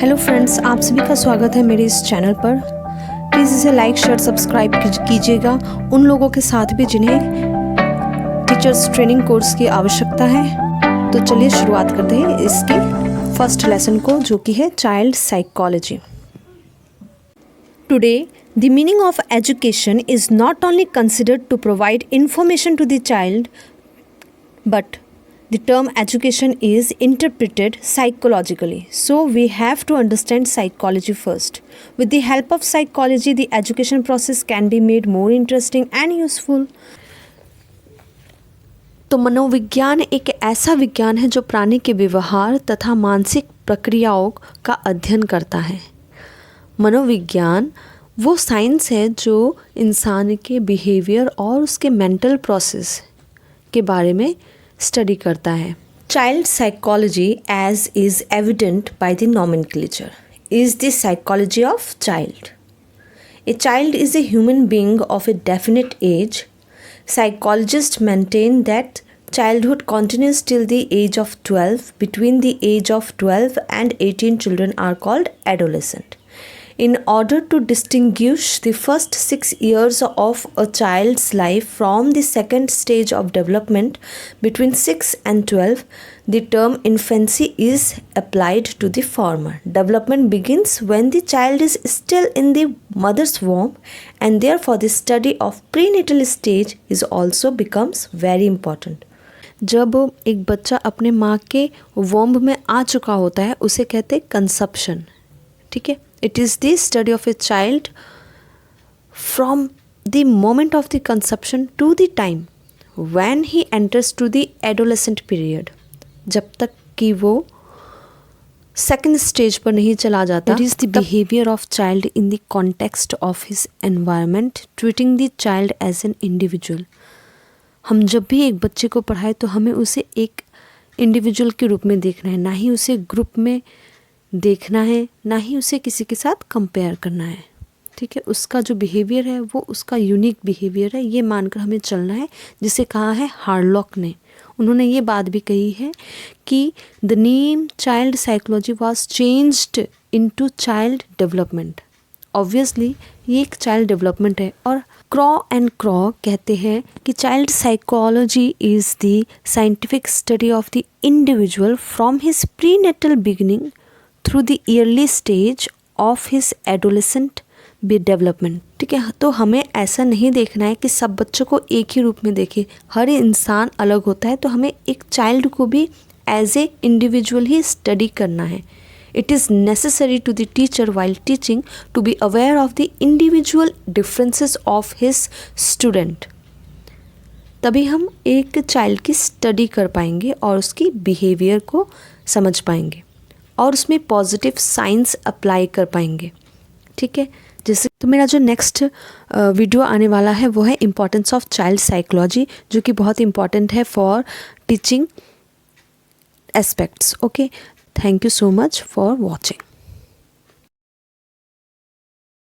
Hello friends, आप सभी का स्वागत है मेरे इस चैनल पर। प्लीज़ इसे लाइक शेयर सब्सक्राइब कीजिएगा उन लोगों के साथ भी जिन्हें टीचर्स ट्रेनिंग कोर्स की आवश्यकता है। तो चलिए शुरुआत करते हैं इसके फर्स्ट लेसन को, जो कि है child psychology. Today the meaning of education is not only considered to provide information to the child, but the term education is interpreted psychologically. So we have to understand psychology first. With the help of psychology, the education process can be made more interesting and useful. तो मनोविज्ञान एक ऐसा विज्ञान है जो प्राणी के व्यवहार तथा मानसिक प्रक्रियाओं का अध्ययन करता है। मनोविज्ञान वो साइंस है जो इंसान के बिहेवियर और उसके मेंटल प्रोसेस के बारे में स्टडी करता है। Child psychology as is evident by the nomenclature is the psychology of child. A child is a human being of a definite age. Psychologists maintain that childhood continues till the age of 12. Between the age of 12 and 18, children are called adolescent. In order to distinguish the first 6 years of a child's life from the second stage of development between 6 and 12, the term infancy is applied to the former. Development begins when the child is still in the mother's womb, and therefore the study of prenatal stage is also becomes very important. जब एक बच्चा अपने माँ के womb में आ चुका होता है उसे कहते हैं कंसेप्शन। ठीक है, it is the study of a child from the moment of the conception to the time when he enters to the adolescent period, जब तक कि वो सेकेंड स्टेज पर नहीं चला जाता। It is the behaviour of child in the context of his environment, treating the child as an individual. हम जब भी एक बच्चे को पढ़ाए तो हमें उसे एक इंडिविजुअल के रूप में देखना है, ना ही उसे ग्रुप में देखना है, ना ही उसे किसी के साथ कंपेयर करना है। ठीक है, उसका जो बिहेवियर है वो उसका यूनिक बिहेवियर है, ये मानकर हमें चलना है, जिसे कहा है हार्लॉक ने। उन्होंने ये बात भी कही है कि the name child psychology was changed into child development. Obviously ये एक चाइल्ड डेवलपमेंट है। और क्रॉ एंड क्रॉ कहते हैं कि child psychology is the scientific study of the individual from his prenatal beginning through the yearly stage of his adolescent development. ठीक है, तो हमें ऐसा नहीं देखना है कि सब बच्चों को एक ही रूप में देखें। हर इंसान अलग होता है, तो हमें एक चाइल्ड को भी एज ए इंडिविजुअल ही स्टडी करना है। It is necessary to the teacher while teaching to be aware of the individual differences of his student. तभी हम एक चाइल्ड की स्टडी कर पाएंगे और उसकी बिहेवियर को समझ पाएंगे और उसमें पॉजिटिव साइंस अप्लाई कर पाएंगे। ठीक है, जैसे तो मेरा जो नेक्स्ट वीडियो आने वाला है वो है इम्पॉर्टेंस ऑफ चाइल्ड साइकोलॉजी, जो कि बहुत इम्पॉर्टेंट है for teaching aspects. Okay, thank you so much for watching.